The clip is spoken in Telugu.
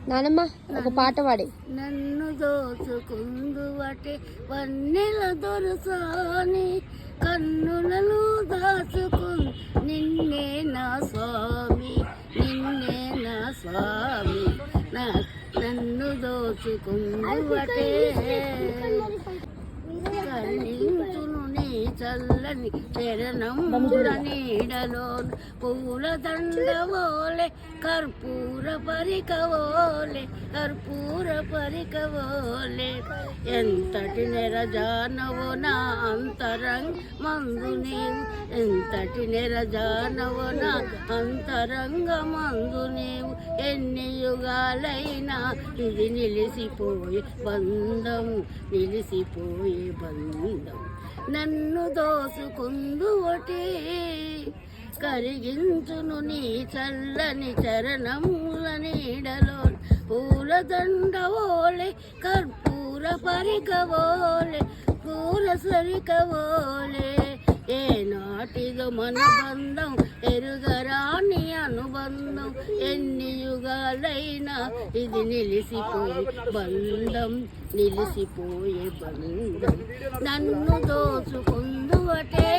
నానమ్మ ఒక పాట పాడి. నన్ను దోచుకుందువటే వన్నెల దొరసాని కన్నులను దాచుకుని నిన్నే నా స్వామి, నిన్నే నా స్వామి, నన్ను దోచుకుందువటే కరుణించును నీ చల్లని చరణంబుల నీడలో పూల దండవోలే కర్పూర పరికవోలే, కర్పూర పరికవోలే. ఎంతటి నెరజానవో నా అంతరంగ మందు నీవు, ఎంతటి నెరజానవో నా అంతరంగ మందు నీవు. ఎన్ని యుగాలైనా ఇది నిలిసిపోయే బంధము, నిలిసిపోయే బంధం. నన్ను దోసుకుందువటే కరిగించును నీ చల్లని చరణముల నీడలో పూల దండవోలే కర్పూర పరికవోలే, పూల సరికవోలే. ఏ నాటిదో మన బంధం ఎరుగరాని అనుబంధం, ఎన్ని యుగాలైనా ఇది నిలిసిపోయే బంధం, నిలిసిపోయే బంధం. నన్ను దోచుకుందువటే